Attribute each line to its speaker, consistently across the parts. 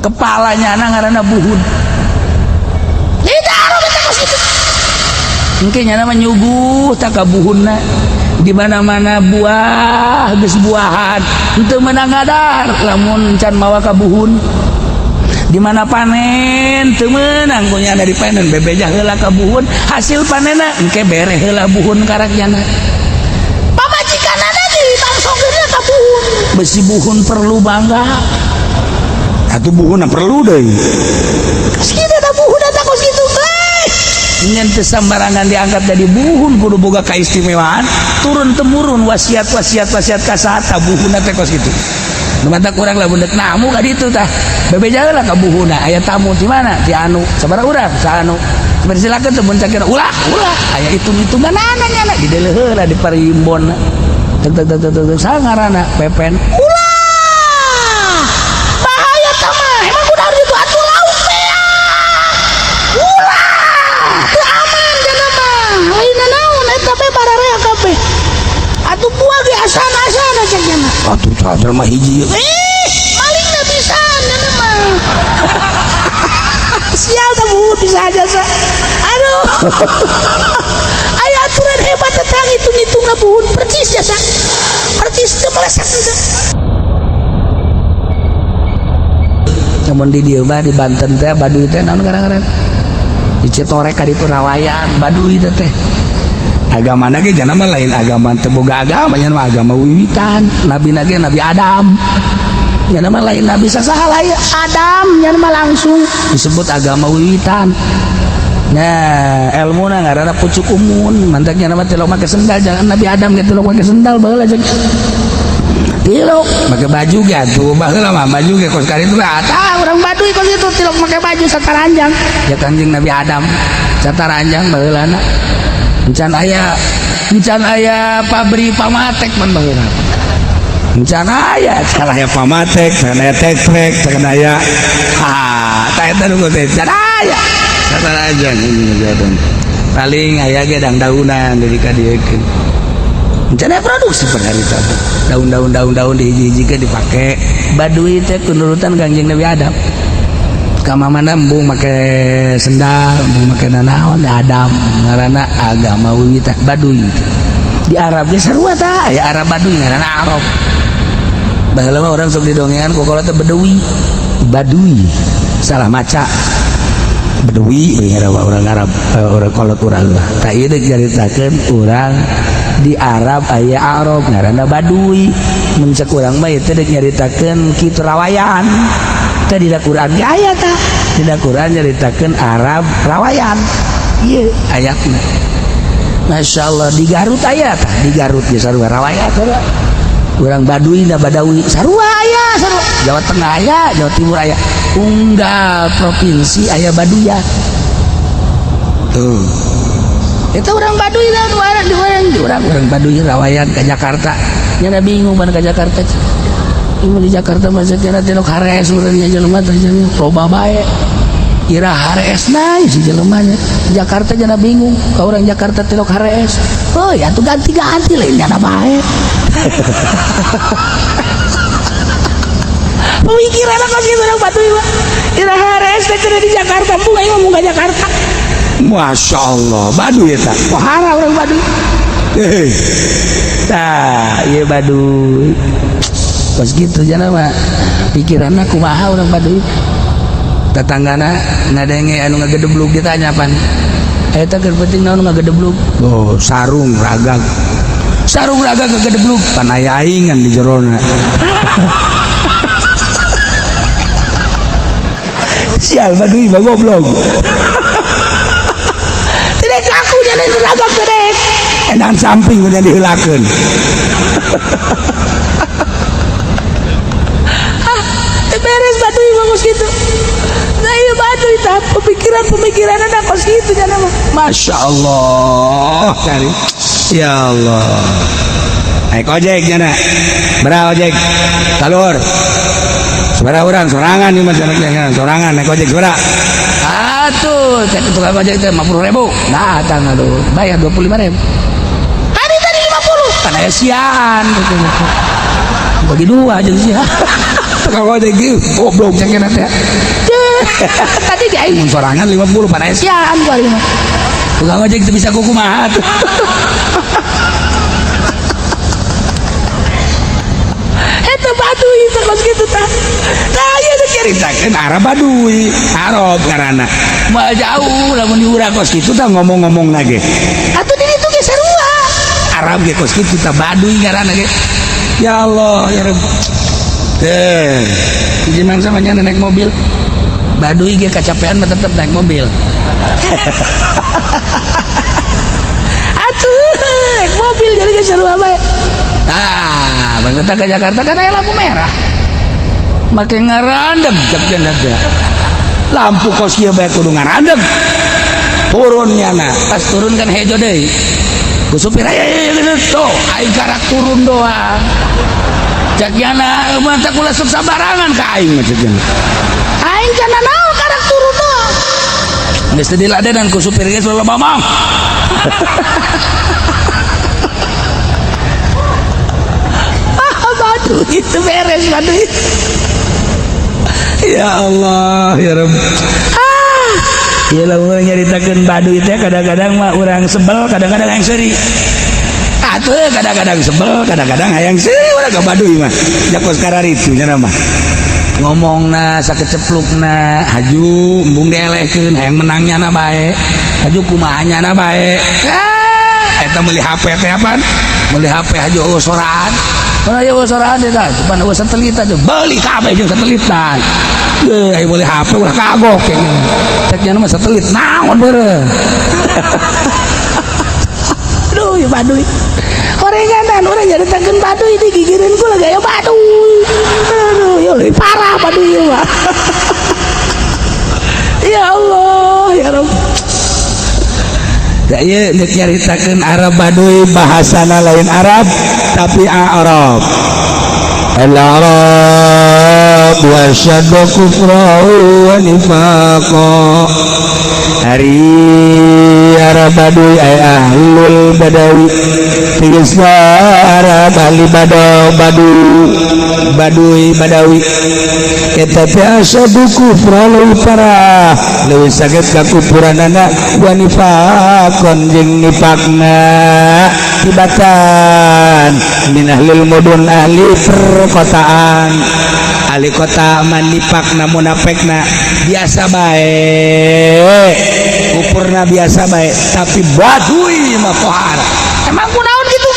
Speaker 1: kepalanya ngaranna buhun. Tidak kita kos gitu. Mungkin nama nyuguh tak kabuhunna di mana-mana buah geus buahan henteu meunang ngadar lamun can mawa kabuhun. Di mana panen teu meunang kunya dari panen bebeja heula kabuhun hasil panenna engke bere heula buhun karakyana. Pamajikanana di tangsogeurna kabuhun. Besi buhun perlu bangga.
Speaker 2: Atuh buhunna perlu deui.
Speaker 1: Kita da buhun eta kos kitu. Nyen teu sambarangan diangkat jadi buhun kudu boga kaistimewaan turun temurun wasiat kasata buhunna teh kos kitu. Nu matak urang lamun deuk namu ka ditu tah bebeja heula ka buhunna aya tamu di mana di anu sabaraha urang sa anu bersilakeun teh mun cakira ulah aya hitung-hitunganana nya di deuleu heula di parimbonna teg saha ngaranna pepen ulah bahaya tah mah emang kudu harus itu atuh lauk teh ulah teu aman cenah mah lain naon eta teh bararea kabeh atuh buah ge asana-asana cenah
Speaker 2: Atuh cadel mah hiji.
Speaker 1: malingna bisa cenah mah sial teh buhun bisa aja sa aduh aya aturan hebat tentang hitung-hitungna buhun percis ya sa percis teu meleset teh. Namun di dieu mah di Banten teh Baduy teh naon ngaran di Citorek ka ditu rawayan Baduy teh
Speaker 2: Agamana ge jangan mah lain agama teu boga agama nya mah agama wiwitan.
Speaker 1: nabi ge Nabi Adam nya mah lain nabi sasaha lain Adam nya mah langsung disebut agama wiwitan. Nah ilmuna ngaranna pucuk umun mantaknya nama tilok make sendal jangan Nabi Adam ge tilok make sendal baheula jeung tilok make baju ge atuh baheula mah baju ge kos kali itu tah urang Baduy kos itu tilok make baju sataranjang ya Kanjeng Nabi Adam sataranjang baheulana encan aya pabrik pamatek man baheula encan aya
Speaker 2: Salah ya pamatek, sana tek-tek, sana ya.
Speaker 1: tah eta nu teh encan aya sataranjang ini ngajadon paling aya ge dang-daunan dari kadiekeun encan aya produksi per harita daun-daun dihiji-hijikeun dipake Baduy teh kunurutan Kanjeng Nabi Adam kamana embung make sendal embung make nanaon Adam ngaranna agama wiwitan Baduy di Arab ge sarua tah aya Arab Baduy ngaranna Arab baheula mah urang sok didongean ku kalau teh Baduy salah maca Bedawi ngaranna urang Arab urang kolot urang tah ieu deuk caritakeun urang di Arab aya Arab ngaranna Baduy mun cek urang mah ieu teh deuk nyaritakeun kitu rawayan teh dina Quran ge aya tah dina Quran nyaritakeun Arab rawayan ieu ayatna masyaallah di Garut aya tah di Garut ge sarua rawayan tah urang Baduy da Badawi sarua aya sarua Jawa Tengah aya Jawa Timur aya unggal provinsi aya Baduyan tuh itu urang Baduy lah urang Baduy rawayan ke Jakarta nya bingung mana ke Jakarta Ibu di Jakarta masih kira tilok hares urangnya jelema teh loba bae ira hares naik si jelemanya Jakarta jana bingung ka urang Jakarta tilok hares euy atuh ganti-ganti lain jana bae pemikiran kos kitu urang Baduy mah ira hares teh kudu di Jakarta bukan ngomong ka Jakarta
Speaker 2: Masya Allah Baduy eta
Speaker 1: pohara urang Baduy tah ieu Baduy pas gitu jana mah pikiranna kumaha urang Baduy tetanggana ngadenge anu ngagedeblug ditanya pan eta keur penting naon ngagedeblug
Speaker 2: oh sarung ragag
Speaker 1: ngagedeblug
Speaker 2: pan aya aingan di jerona
Speaker 1: sial Baduy mah goblok tidak aku jadi ragag terek
Speaker 2: edan samping udah diheulakeun
Speaker 1: beres Baduy mah kos gitu nah iya Baduy tah pemikiran ada kos gitu jana mah
Speaker 2: Masya Allah cari ya Allah naik ojek jana berapa ojek talur seberapa orang sorangan nih mas sorangan naik ojek seberapa
Speaker 1: atuh cek tukang ojek teh 50.000 datang aduh bayar 25.000 tadi 50 kan aya sian bagi dua aja sih
Speaker 2: tukang ojek gitu goblok cengkena teh.
Speaker 1: Tadi dia
Speaker 2: Mun sorangan 50 pada
Speaker 1: sian gua lima.
Speaker 2: tukang ojek itu bisa kukumaha tuh.
Speaker 1: Eta Baduy terus gitu tah.
Speaker 2: Nah iya diceritakeun Arab Baduy Arab karana mah jauh lamun diurang kos kitu tah ngomong-ngomong lagi
Speaker 1: Atuh di ditu ge sarua.
Speaker 2: Arab ge kos kitu tah Baduy karana ge ya Allah ya Rabb teh gimana samanya naik mobil
Speaker 1: Baduy ge kacapean mah tetep naik mobil. Atuh naik mobil jadi ge sarua bae.
Speaker 2: ah bang kita ke Jakarta kan aya lampu merah make ngarandem cek jenazah lampu kos ieu bae kudu ngarandem turunnya na
Speaker 1: Pas turun kan hejo deui.
Speaker 2: ku supir aya tuh aing karak turun doang cek yana mah tak ulah sok sabarangan ka aing mah cek yana
Speaker 1: Aing cenah naon karek turun doang.
Speaker 2: geus teu diladenan ku supir geus loba mamang
Speaker 1: Baduy itu beres Baduy.
Speaker 2: ya Allah ya Rabb ya lah urang nyaritakeun Baduy teh kadang-kadang mah urang sebel kadang-kadang yang seuri atuh kadang-kadang sebel kadang-kadang hayang seuri urang ka Baduy mah jakos kararitu nya mah ngomongna sakeceplukna haju embung dielehkeun hayang menangnya na bae haju kumahanya na bae eta meuli HP teh apaan meuli HP haju soraan mana ya soraan teh tah cuman satelit aja beli kabeh jeung satelitan ayo boleh HP ulah kagok ceknya mah satelit naon beureuh
Speaker 1: Aduh ya Baduy. Orenganan urang nyaritakeun Baduy digigireun ku lagi aya Baduy. Aduh ya leuwih parah Baduy ieu mah. Ya Allah ya Rabb.
Speaker 2: da ieu nek nyaritakeun Arab Baduy bahasana lain Arab tapi Arab al-Arab wa syaddu kufra wa nifaqa hari Arab Baduy ay ahlul badawi tigasna Arab ahli Baduy Badawi eta teh asyaddu kufra leuwih parah leuwih saged kakupuranana wa nifaqan jeung nifaqna tibatan min ahlil mudun ahli perkotaan ahli kota man nifaqna munafekna biasa bae kupurna biasa bae tapi Baduy mah pohara
Speaker 1: Emang kunaon gitu?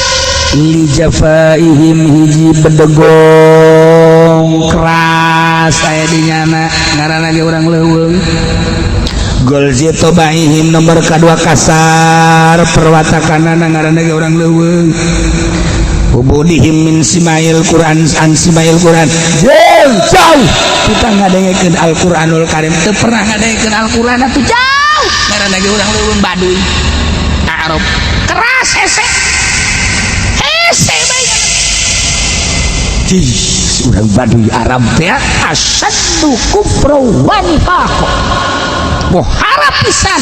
Speaker 2: li jafaihim hiji bedegong keras aya di nyana ngaranna ge urang leuweung gol zitobaihim nomor kadua kasar perwatakanana ngaranna ge urang leuweung ubudihim min simail Quran an simail Quran jauh kita ngadengekeun Al-Qur'anul Karim teu pernah ngadengekeun Al-Qur'an atuh jauh ngaranna ge urang leuweung Baduy Arab
Speaker 1: Keras hese bae.
Speaker 2: urang Baduy Arab teh
Speaker 1: Asyaddu kufra wa nifaq.
Speaker 2: wah harap pisan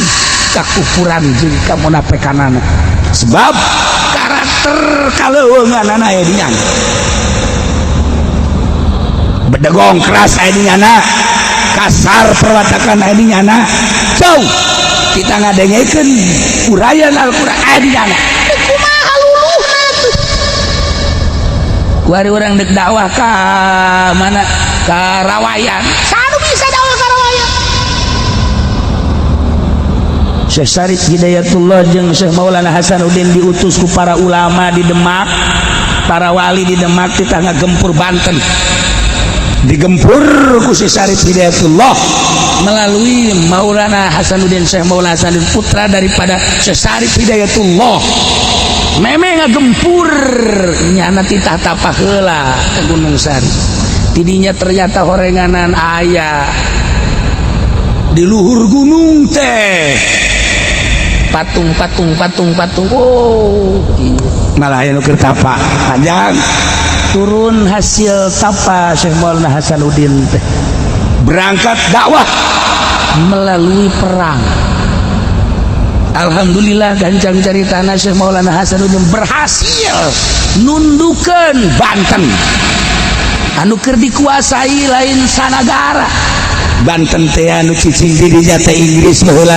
Speaker 2: kakufuran jeung kamunafekanana sebab karakter kaleuweunganana aya di nyana bedegong keras aya di nyana kasar perwatakan aya di nyana jauh kita ngadengekeun urayaan Al-Qur'an aya di nyana
Speaker 1: Kumaha luluhna tuh?
Speaker 2: kuari urang dek dakwah ka mana ka Rawayan
Speaker 1: Sanu bisa dakwah ka Rawayan?
Speaker 2: Syekh Syarif Hidayatullah jeung Syekh Maulana Hasanuddin diutus ku para ulama di Demak para wali di Demak titah ngagempur Banten digempur ku Syekh Syarif Hidayatullah melalui Maulana Hasanuddin Syekh Maulana Hasanuddin putra daripada Syekh Syarif Hidayatullah memang ngagempur nyana titah tapah heula ke Gunung Sari tidinya ternyata horenganan aya di luhur gunung teh patung oh malah aya nu keur tapa panjang turun hasil tapa Syekh Maulana Hasanuddin teh berangkat dakwah melalui perang. Alhamdulillah gancang caritana Syekh Maulana Hasanuddin berhasil nundukeun Banten
Speaker 1: anu keur dikuasai lain sanagara.
Speaker 2: Banten teh anu cicing di dinya teh Inggris baheula,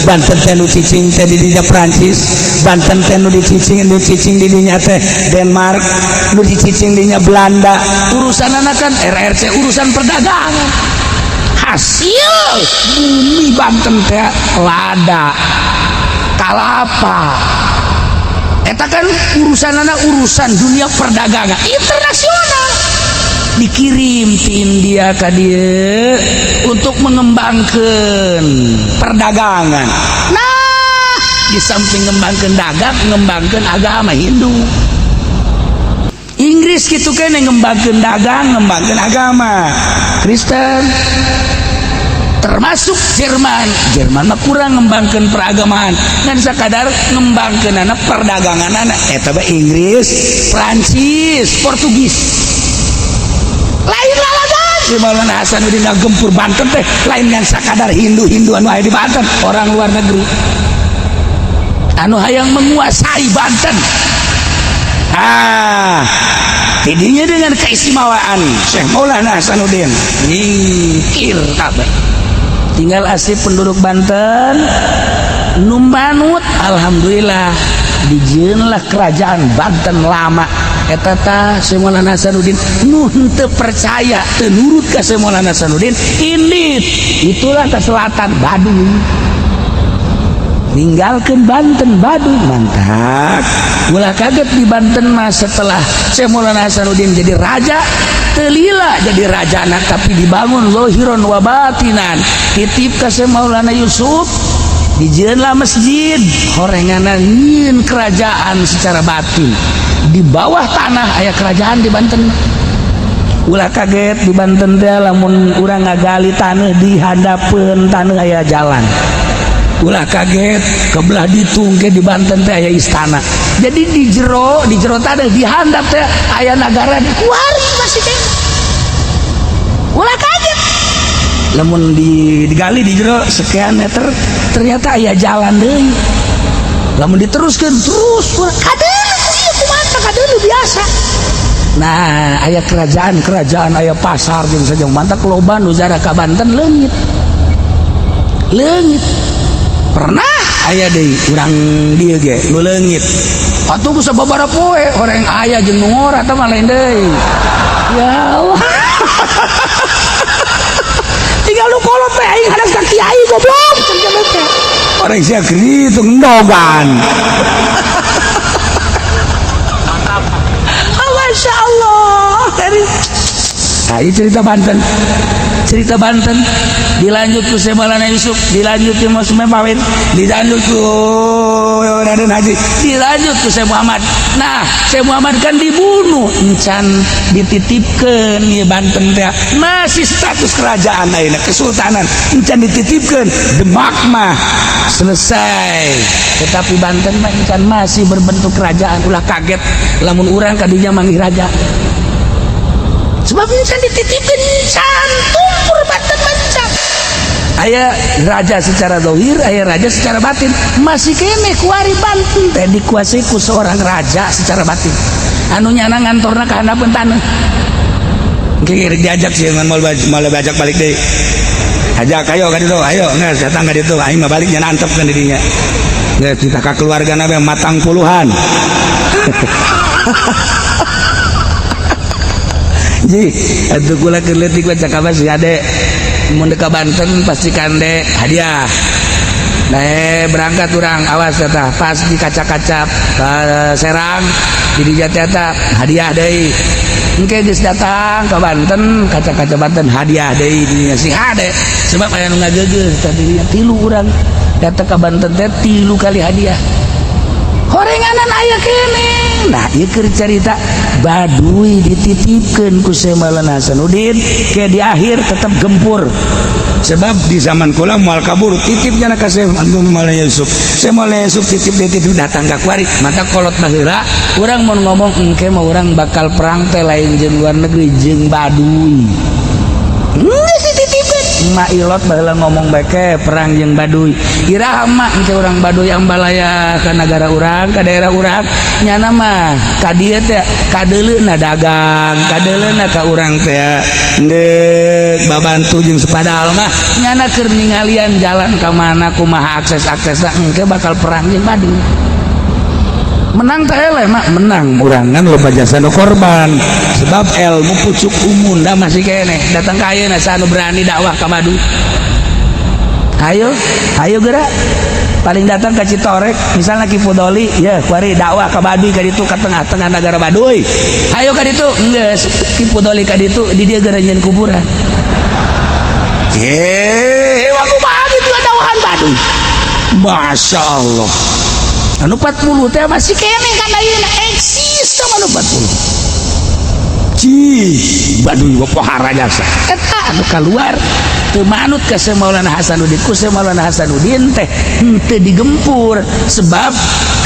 Speaker 2: Banten teh anu cicing teh di dinya Prancis, Banten teh anu cicing di dinya teh Denmark, nu dicicing dinya Belanda.
Speaker 1: Urusan anak kan RRC urusan perdagangan. Hasil bumi Banten teh lada, kalapa. Eta kan urusan anak urusan dunia perdagangan internasional. Dikirim di India ka dieu untuk mengembangkan perdagangan. Nah, di samping ngembangkan dagang, ngembangkan agama Hindu. Inggris gitu kan yang ngembangkan dagang, ngembangkan agama Kristen. Termasuk Jerman mah kurang ngembangkan peragamaan dan sakadar ngembangkan anak perdagangan anak eta bae Inggris, Prancis, Portugis. Lain lalagan si Maulana Hasanuddin gempur Banten teh lain yang sakadar Hindu anu aya di Banten, orang luar negeri anu hayang menguasai Banten. Tidinya dengan keistimewaan Syekh Maulana Hasanuddin nyingkir kabeh. Tinggal asli penduduk Banten numbanut alhamdulillah dijieunlah kerajaan Banten lama. Eta tah Syekh Maulana Hasanuddin nu henteu percaya teu nurut ka Syekh Maulana Hasanuddin indit itulah ke selatan Baduy, ninggalkeun Banten Baduy mantap. Ulah kaget di Banten mah setelah Syekh Maulana Hasanuddin jadi raja teu lila jadi rajana tapi dibangun zahiron wa batinan titip ka Syekh Maulana Yusuf dijieunlah masjid horenganan nyieun kerajaan secara batin. Di bawah tanah aya kerajaan di Banten. Ulah kaget di Banten teh lamun urang ngagali tanah di handapeun tanah aya jalan. Ulah kaget kebelah ditung ke di Banten teh aya istana. Jadi di jero tanah di handap teh aya nagara dikuari masih teh. Ulah kaget. Lamun digali di jero sekian meter ternyata aya jalan deui. Lamun diteruskeun terus kadeuleuh kadeuleuh biasa. Nah, aya kerajaan aya pasar jeung saja mantap loba nu jara ka Banten leungit. Pernah aya deui urang dieu ge nu leungit. Atuh ku sababaraha poe horeng aya jeung nu ngora tah mah lain deui. Ya Allah. Tinggal lu kolot teh aing hadas ka kiai goblok cenah teh.
Speaker 2: Orang sia kitu ndogan.
Speaker 1: Masya Allah. Nah, ini cerita Banten dilanjut ke Syekh Maulana Yusuf, dilanjut ke Mas Mempawin, dilanjut ke Raden Haji, dilanjut ke Syekh Muhammad. Nah, Syekh Muhammad kan dibunuh encan dititipkeun di Banten teh masih status kerajaan ayeuna kesultanan encan dititipkeun Demak mah selesai. Tetapi Banten mah encan masih berbentuk kerajaan. Ulah kaget lamun urang kadinya manggih raja. Sebab ini kan dititipin tumpur Banten macam. Aya raja secara zahir, aya raja secara batin. Masih kene kuari Banten teh dikuasai ku seorang raja secara batin. Anu nyana ngantorna ka handapeun taneuh. Engke diajak sih malah bajak balik deui. Ajak ayo ka ditu, ayo nges datang ka ditu, aing mah balik nya antep kan di dinya. Nges kita ka keluargana mah matang puluhan. Ji, atuh kula keur leutik baca kabar si ade mun ka Banten pastikan dek hadiah. Nah, berangkat urang awas eta pas di kaca-kaca Serang di dieu eta hadiah deui. Engke geus datang ka Banten kaca-kaca Banten hadiah deui di si ade sebab aya nu ngageugeuh tadi 3 urang datang ka Banten teh 3 kali hadiah. Horenganan aya kene. Nah, ieu keur carita Baduy dititipkeun ku Syekh Maulana Hasanuddin ke di akhir tetap gempur. Sebab di zaman kula moal kabur titipnya ka Syekh Maulana Yusuf. Syekh Maulana Yusuf titip datang ka kuari. Mata kolot baheula urang mun ngomong engke mah urang bakal perang teh lain jeung luar negeri jeung Baduy. Dititipkeun emak ilot baheula ngomong beke perang jeung Baduy iraha emak teh urang Baduy ambalaya ka negara urang ka daerah urang nyana mah ka dieu teh kadeuleuna dagang kadeuleuna ka urang teh ndeuk babantu jeung sepadahal mah nyana keur ningalian jalan ka mana kumaha akses-aksesna engke bakal perang jeung Baduy menang teh eleh mak menang urang kan loba jasa nu korban sebab ilmu pucuk umun da masih kene datang ka ayeuna sanu berani dakwah ka Baduy ayo gerak paling datang ke Citorek misalnya Ki Fudoli ya kuari dakwah ka Baduy ka ditu ka tengah-tengah negara Baduy ayo ka ditu geus Ki Fudoli ka ditu di dieu geura nyeun kuburan waktu bae itu dakwahan Baduy Masya Allah anu 40 teh masih kene kan ayeuna eksis sama anu 40 Baduy pohara jasa eta anu kaluar teu manut ka Maulana Hasanuddin ku Maulana Hasanuddin teh henteu digempur sebab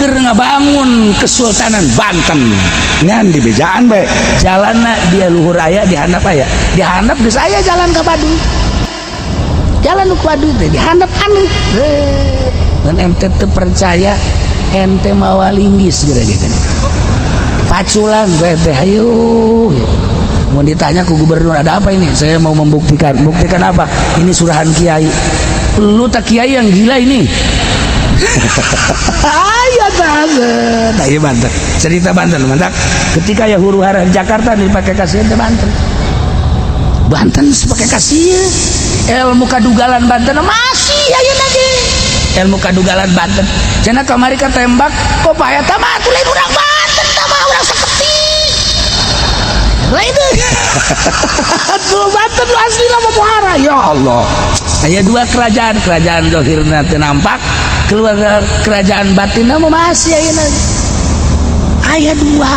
Speaker 1: keur ngabangun Kesultanan Banten ngan di bejaan bae jalanna dia luhur aya dihandap aya dihandap geus aya jalan ka Baduy jalan nu Baduy teh dihandap anu dan ente teu percaya ente mawa linggis gitu paculan gue teh ayo mau ditanya ke gubernur ada apa ini saya mau membuktikan apa ini surahan kiai lu tak kiai yang gila ini ayo banget ayo Banten cerita Banten mantap ketika ya huru hara Jakarta dipakai kasihan ke Banten pakai kasihan ilmu kadugalan Banten masih ayo lagi ilmu kadugalan Banten cenah kamari ka tembak kok paya tama atuh lain urang Banten tama urang saketi lain tuh Banten lu asli lama pohara ya Allah aya dua kerajaan zahirna teu nampak keluar kerajaan batinna mah masih ayeuna aya dua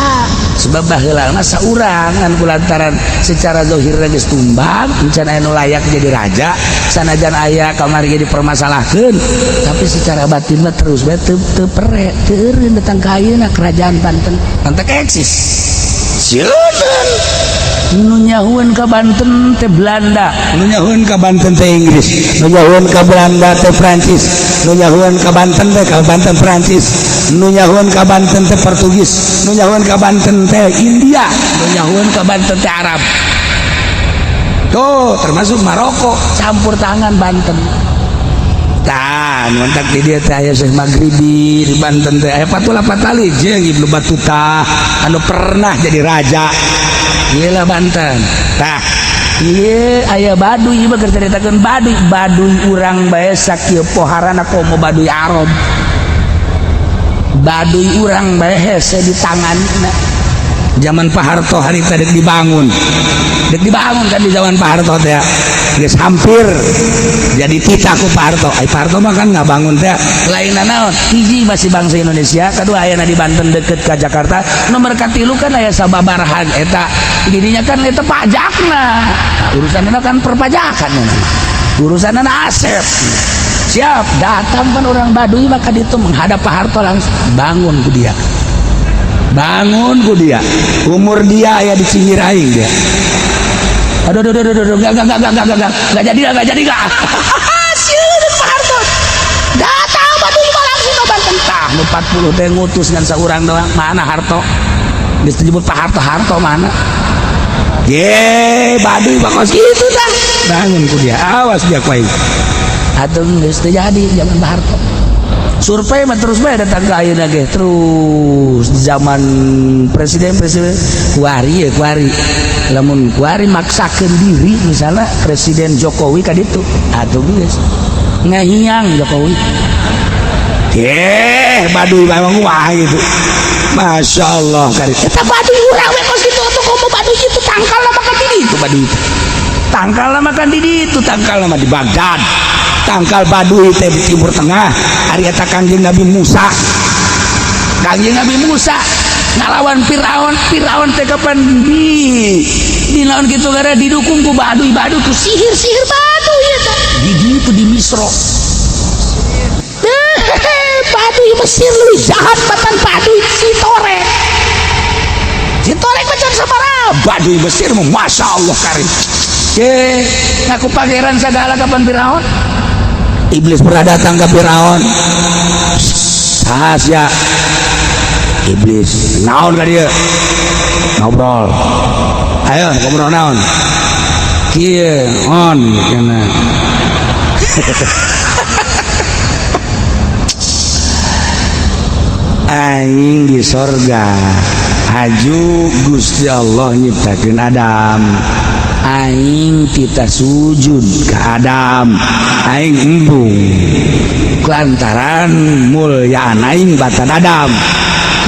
Speaker 1: sebab baheula mah saurang ngan kulantaran secara zahirna geus tumbang encan aya nu layak jadi raja sanajan aya kamari jadi permasalahkeun tapi secara batin mah terus bae teu pere teu eureun datang ka ayeuna kerajaan Banten pantek eksis sieun nu nyahueun ka Banten teh Belanda
Speaker 2: nu nyahueun ka Banten teh Inggris nu nyahueun ka Belanda teh Prancis nu nyahueun ka Banten teh ka Banten Prancis nu nyahueun ka Banten teh Portugis nu nyahueun ka Banten teh India
Speaker 1: nu nyahueun ka Banten teh Arab
Speaker 2: tuh termasuk Maroko
Speaker 1: campur tangan Banten
Speaker 2: tah mantap di dia teh aya Syekh Maghribi di Banten teh aya patula patali jeung Ibnu Batuta anu pernah jadi raja
Speaker 1: iyalah Banten
Speaker 2: tah
Speaker 1: iya aya Baduy mah keur caritakeun Baduy urang bae sakieu poharana komo Baduy Arab Baduy urang bae hese di tanganna
Speaker 2: zaman Pak Harto harita dek dibangun kan di zaman Pak Harto teh geus hampir jadi tita ku Pak Harto Pak Harto mah kan ngabangun teh
Speaker 1: lainna naon hiji masih bangsa Indonesia kedua ayana di Banten deket ka Jakarta nomor katilu kan aya sababarahan eta didinya kan eta pajakna urusanna kan perpajakan urusanna asep siap datang kan orang Baduy maka ditu menghadap Pak Harto langsung bangun ku dia umur dia ya di Cingiraing dia aduh enggak jadi sieun Pak Harto datang Baduy mah langsung ke Banten tah nu 40 teh ngutus ngan saurang doang mana Harto geus disebut Pak Harto mana Baduy bakos kitu tah bangun ku dia awas dia kuai atuh geus teu jadi zaman Pak Harto survei mah terus bae datang ke ayeuna ge terus zaman presiden kuari lamun kuari maksakeun diri misalnya Presiden Jokowi ka ditu atuh geus ngahiang Jokowi
Speaker 2: Baduy memang wah gitu Masya Allah
Speaker 1: eta Baduy urang we kos kitu atuh komo Baduy kitu tangkalna mah kan di ditu Baduy tangkalna mah kan di ditu
Speaker 2: tangkalna mah di Baghdad tangkal Baduy teh di Timur Tengah ari eta Kangjeng Nabi Musa
Speaker 1: ngalawan Firaun teh kapan di naon kitu gara didukung ku Baduy ku sihir Baduy eta di ditu di Misra Baduy Mesir leuwih jahat batan Baduy Citorek macam sabaraha
Speaker 2: Baduy Mesir mah Masya Allah karim
Speaker 1: ngaku pangeran segala kapan Firaun.
Speaker 2: Iblis pernah datang ke Firaun. Sahasya Iblis naon ka dia ngobrol, ayo ngobrol naon kieu on kana aing di sorga haju Gusti Allah nyiptakeun Adam, aing kita sujud ke Adam, aing embung kelantaran mulyaan aing batan Adam,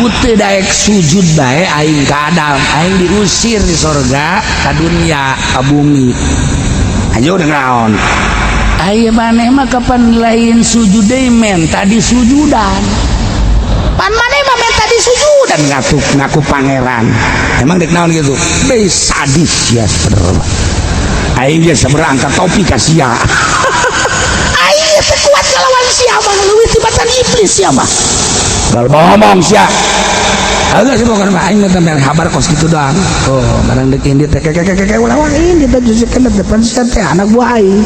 Speaker 2: putih daek sujud bae aing ke Adam, aing diusir di sorga ke dunia ke bumi. Ayo udah naon
Speaker 1: Aya maneh mah kapan lain sujud deui menta disujudan. Pan maneh mah menta disujudan
Speaker 2: ngaku pangeran. Emang dek naon gitu? Be sadis ya sebenarnya. Aing ge sabaraha angkat topi ka sia.
Speaker 1: Aing teh kuat ngalawan sia mah leuwih tibatan iblis sia mah.
Speaker 2: Kalau ngomong sia.
Speaker 1: Agak sih bukan mah aing mah kabar kos gitu doang. Oh, barang dek ini teh kek ulah ini teh jusikeun depan sia teh anak buah aing.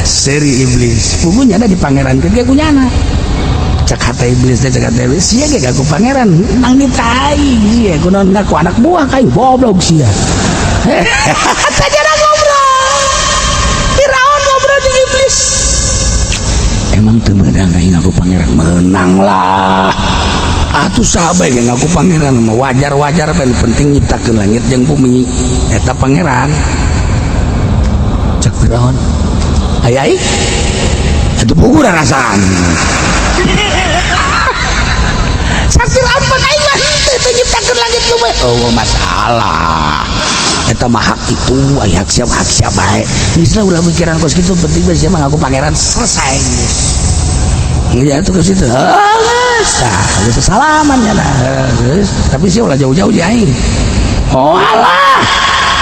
Speaker 2: Seri iblis.
Speaker 1: Pugunya ada di pangeran ke kunyana. Cak kata iblis teh cak kata iblis sia ge gaku pangeran nang ditai sia kunaon ngaku anak buah kai goblok sia. Tajana ngobrol. Firaun ngobrol jeung iblis.
Speaker 2: Emang teu meunang aing ngaku pangeran menang lah. Atuh sahabat yang ngaku pangeran mah wajar-wajar penting nyiptakeun langit jeung bumi eta pangeran.
Speaker 1: Cak Firaun. Ai
Speaker 2: Atuh puguh rasaan.
Speaker 1: Sakir apa aing mah teu nyiptakeun langit bumi.
Speaker 2: Oh masalah. Eta mah hak itu, aya hak siap bae.
Speaker 1: Misal ulah pikiran kos kitu penting bae sia mah ngaku pangeran selesai.
Speaker 2: Iya tuh ke situ.
Speaker 1: Geus salaman nya nah. Tapi sih ulah jauh-jauh di aing.
Speaker 2: Oh alah.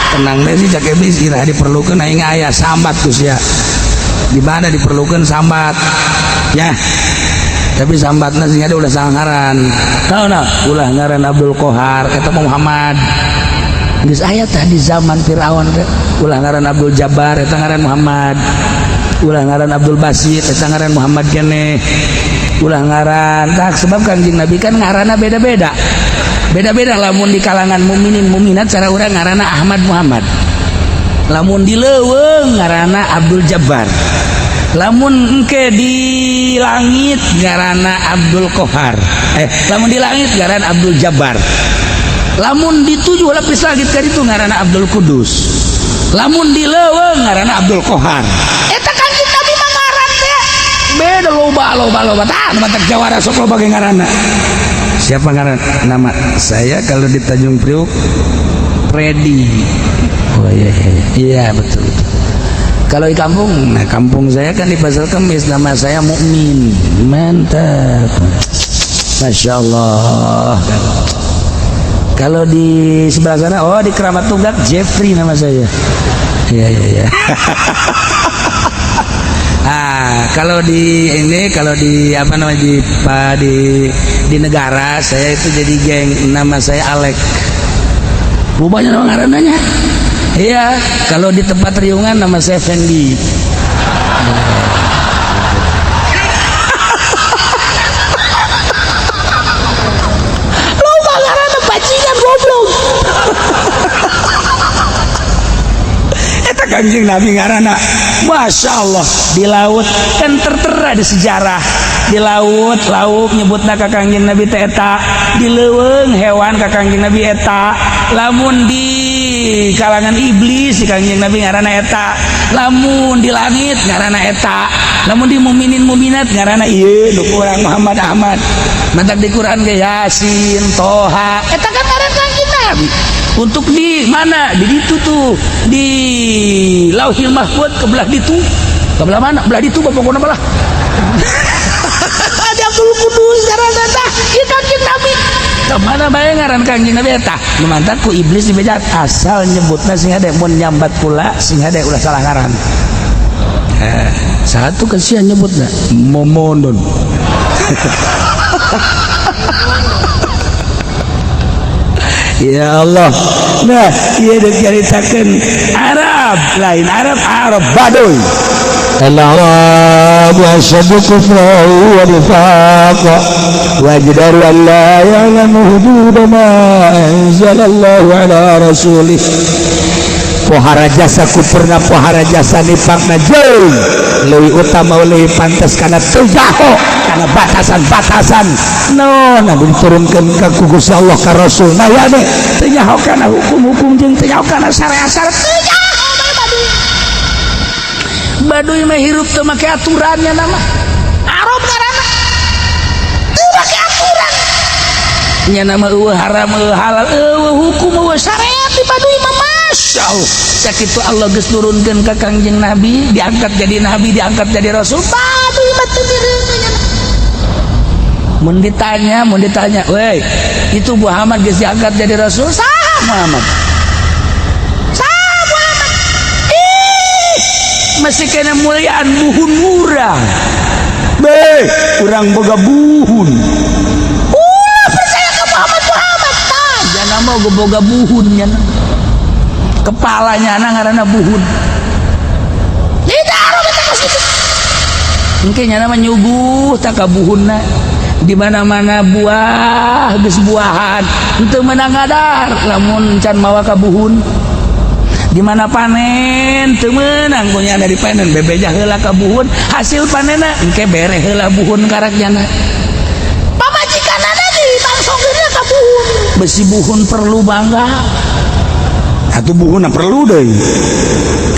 Speaker 2: Tenang deh sih cak iblis ira diperlukeun aing aya sambat tuh sia. Di mana diperlukan sambat ya, tapi sambatna sing ada ulah sangaran
Speaker 1: naon
Speaker 2: ulah ngaran Abdul Qahar eta Muhammad
Speaker 1: geus aya tah di zaman Firaun teh
Speaker 2: ulah ngaran Abdul Jabbar eta ngaran Muhammad, ulah ngaran Abdul Basit eta ngaran Muhammad keneh, ulah ngaran tak sebab Kanjeng Nabi kan ngaranna beda-beda lamun di kalangan mukminin mukminat cara urang ngaranna Ahmad Muhammad, lamun di leuweung ngaranna Abdul Jabbar, lamun engke di langit ngaranna Abdul Qahar, lamun di langit ngaranna Abdul Jabbar, lamun di 7 lapis langit ka ditu ngaranna Abdul Qudus, lamun di leuweung ngaranna Abdul Qahar.
Speaker 1: Eta Kanjeng Nabi mah ngaran teh
Speaker 2: Beda loba tah mata jawara sok loba ge ngaranna. Siapa ngaran nama saya kalau di Tanjung Priuk Freddy.
Speaker 1: Oh iya betul.
Speaker 2: Kalau di kampung, nah kampung saya kan di Pasar Kemis, nama saya Mukmin. Mantap, masya Allah. Kalau di sebelah sana, oh di Keramat Tunggak Jeffrey nama saya. Iya. Kalau di apa namanya di negara saya itu jadi geng, nama saya Alek. Rupanya nama ngarananya. Iya, kalau di tempat riungan nama saya Fendi.
Speaker 1: Lo ngaranna bajingan goblok.
Speaker 2: Eta Kanjeng Nabi ngaranna, masya Allah, di laut kan tertera di sejarah. Di laut nyebutna ka Kanjeng Nabi teh eta, di leuweung hewan ka Kanjeng Nabi eta, lamun di kalangan iblis si Kanjeng Nabi ngaranna eta, lamun di langit ngaranna eta, lamun di mukminin mukminat ngaranna ieu nu urang Muhammad Ahmad. Mantak di Quran ge Yasin, Toha, eta kan ngaran Kanjeng Nabi. Untuk di mana? Di ditu tuh, di Lauhil Mahfuz kebelah ditu. Kebelah mana? Belah ditu pokokna belah.
Speaker 1: Ada Abdul Qudus ngaran eta, ieu Kanjeng Nabi.
Speaker 2: Kemana bae ngaran Kanjeng Nabi eta? Numantak ku iblis dibejat asal nyebutna sing hade mun nyambat pula sing hade ulah salah ngaran. Satu kasihan nyebutna Momondon. Ya Allah. Nah, ieu diceritakeun Arab lain Arab Baduy. Allah asyaddu kufran wa nifaqa wa jadaru an la ya'lamu hudud ma anzalallahu ala rasulih. Pohara jasa kufurna pohara jasa nifaqna jauh leuwih utama leuwih pantes kana teu jaho kana batasan-batasan naon anu diturunkeun ka Gusti Allah ka Rasul na ya teh teu nyaho kana hukum-hukum jeung teu nyaho kana syariat-syariat teu nyaho baduy mah hirup teu make aturannya nama Arab ngaranna teu make aturan nya nama eueuh haram eueuh halal eueuh hukum eueuh syariat di baduy mah Masya Allah sakitu Allah geus nurunkeun ka Kangjeng Nabi diangkat jadi Nabi diangkat jadi Rasul baduy mah teu direungeun mun ditanya weh itu Muhammad geus diangkat jadi Rasul saha Muhammad masih kena muliaan buhun murah beh urang boga buhun ulah percaya ke Muhammad jangan mau boga buhun nya kepalanya ngaranna buhun tidak harus kita kasih engke nya nama nyuguh tak ka buhunna di mana-mana buah geus buahan henteu meunang ngadar lamun can mawa ka buhun di mana panen teu meunang kunyana di panen bebeja heula ka buhun hasil panenna engke bere heula buhun karaknyana pamajikanana di bangsongkeunna ka buhun besi buhun perlu bangga atuh buhunna perlu deui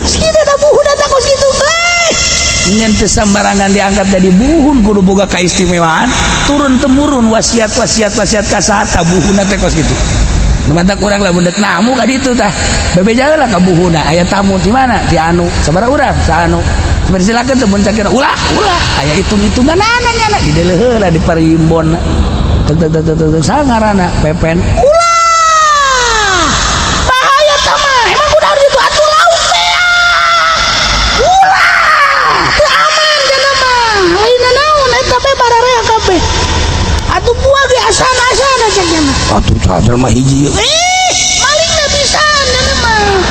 Speaker 2: sakitu buhun eta kos kitu ngan teu sambarangan diangkat jadi buhun kudu boga kaistimewaan turun temurun wasiat kasata buhunna teh kos kitu mantap kurang lah bundet namu ka ditu tah bebeja heula ka buhuna aya tamu di mana di anu sabaraha urang sa anu silakeun teh mun cakira ulah aya hitung-hitungan nya di deuleu heula di parimbon teu saha ngaranna pepen ulah bahaya tah mah emang kudu harus itu atuh lauk teh ulah teu aman kana mah lain naon eta teh bararea kabeh atuh buah ge asana ceknya mah atuh sadar mah hiji malingna pisan nya mah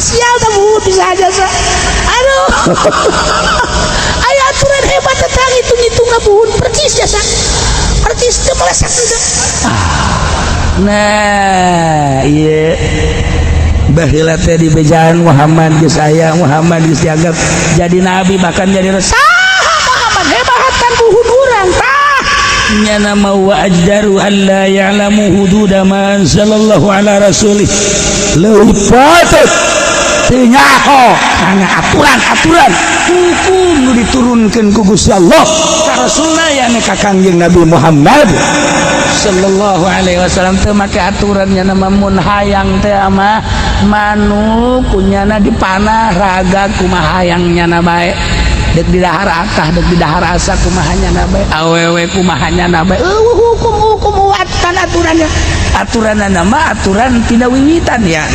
Speaker 2: sial dah buhun bisa aja sa aduh aya aturan hebat tentang hitung-hitung buhun percis jasa percis teu meleset juga nah iya baheula teh di bejaan Muhammad geus aya Muhammad geus dianggap jadi nabi bahkan jadi rasul Muhammad hebatan buhun urang tah nya nama wa ajdaru alla ya'lamu hududa ma sallallahu ala rasulih leuwih patut teu nyaho kana aturan-aturan hukum nu diturunkeun ku Gusti Allah ka Rasulna yane ka Kangjeng Nabi Muhammad sallallahu alaihi wasallam teu make aturan nya nama mun hayang teh mah manuk kunyana dipanah raga kumaha hayangnya na bae dek di dahar akah dek di dahar asa kumahanya na bae awewe kumahanya na bae hukum watan aturannya aturanna nama aturan tina wiwitan ya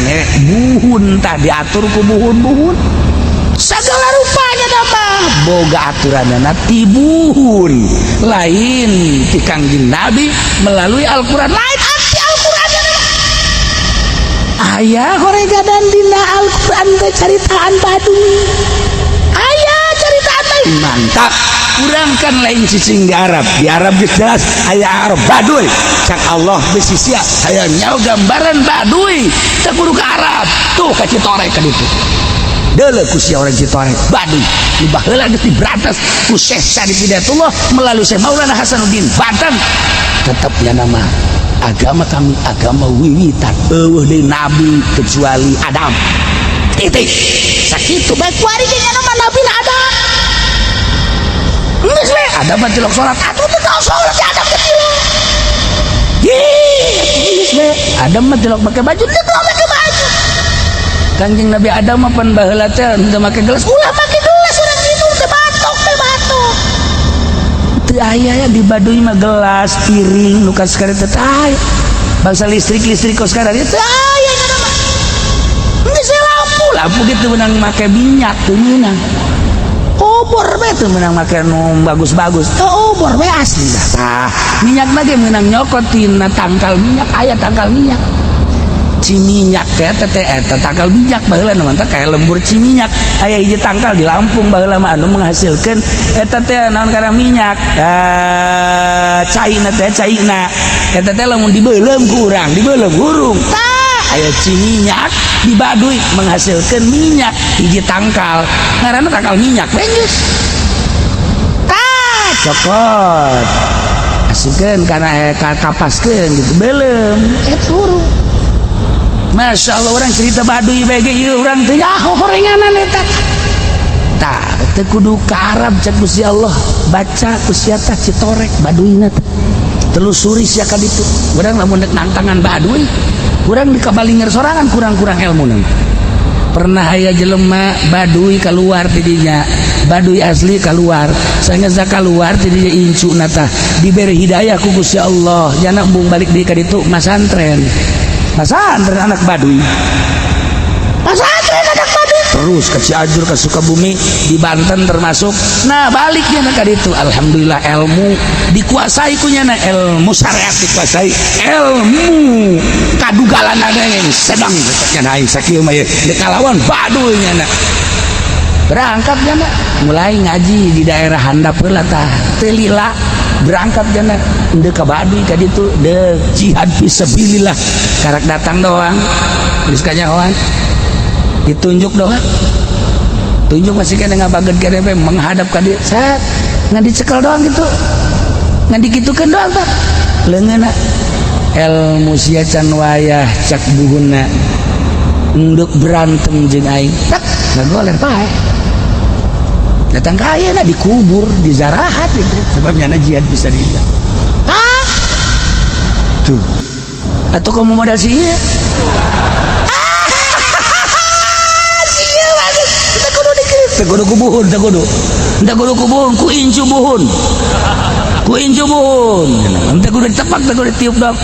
Speaker 2: buhun tah diatur ku buhun segala rupanya nama boga aturanna ti buhun lain ti Kangjeng Nabi melalui Al-Qur'an lain arti Al-Qur'an aya horegadan dina Al-Qur'an teh caritaan baduy aya caritaan teh mantap urang kan lain cicing di Arab jelas aya Arab baduy cak Allah bisi sia aya nyao gambaran baduy teu kudu ka Arab tuh ka Citorek ka ditu deuleu ku sia orang Citorek baduy di baheula geus diberantas ku Syekh Sadiq Hidayatullah melalui Syekh Maulana Hasanuddin Banten tetepnya nama agama kami agama wiwitan eueuh deui nabi kecuali Adam titik sakitu bae kuari ge nama nabi Adam geus we Adam mah cilok salat atuh teu tau salat Adam kecil geus we Adam mah cilok make baju teu tau make baju Kangjeng Nabi Adam mah pan baheula teh teu make gelas ulah make gelas urang minum teh batok teu aya ya di baduy mah gelas piring nu kaskara teh aya bangsa listrik kos kada teu aya nya mah geus lampu gitu menang make minyak teu meunang oh
Speaker 1: obor betul menang makan bagus-bagus obor be asli dah minyak lagi menang nyokotin tangkal minyak ayat tangkal minyak ciminyak tangkal minyak baheula namanya kayak lembur ciminyak aya hiji tangkal di Lampung baheula mah anu menghasilkan eta teh naon karena minyak caina eta teh lamun dibeulem ku urang dibeulem hurung aya ciminyak di Baduy menghasilkan minyak hiji tangkal ngaranna tangkal minyak benyus cokot asikeun kana kapaskeun gitu beulem eta hurung. Masya Allah orang cerita Baduy bege ieu urang teh horenganan eta tah teu kudu ka Arab cek Gusti Allah baca ku sia tah Citorek Baduyna teh telusuri sia ka ditu urang lamun dek nangtangan Baduy kurang dikabalinger sorangan kurang-kurang ilmu nama. Pernah aya jelema Baduy keluar tidinya Baduy asli keluar sangeza keluar tidinya incu nata diberi hidayah ku Gusti Allah jana embung balik di kaditu masantren anak Baduy masantren anak Baduy terus ke Cianjur ke Sukabumi di Banten termasuk nah baliknya na kaditu alhamdulillah ilmu dikuasai kunyana ilmu syariat dikuasai ilmu kadugalan ada yang sedang nya aing sakieu mah dikalawan Baduy nya berangkat jana mulai ngaji di daerah handap heula tah teu lila berangkat jana ende ka Baduy ka ditu de jihad fisabilillah karak datang doang geus kanyahoan ditunjuk doang tunjuk masih kena ngabaget kene menghadap ka dieu set ngan dicekel doang gitu ngan dikitukeun doang tah leungeunna ilmu sia can wayah cak buhunna enduk berantem jeung aing tak ngagoler bae datang ka ayeuna dikubur di zarahat gitu sebabnya jihad bisa dilihat tuh atau kamu modal sih teu kudu kubuhun ku incu buhun teu kudu ditepak teu kudu ditiup dong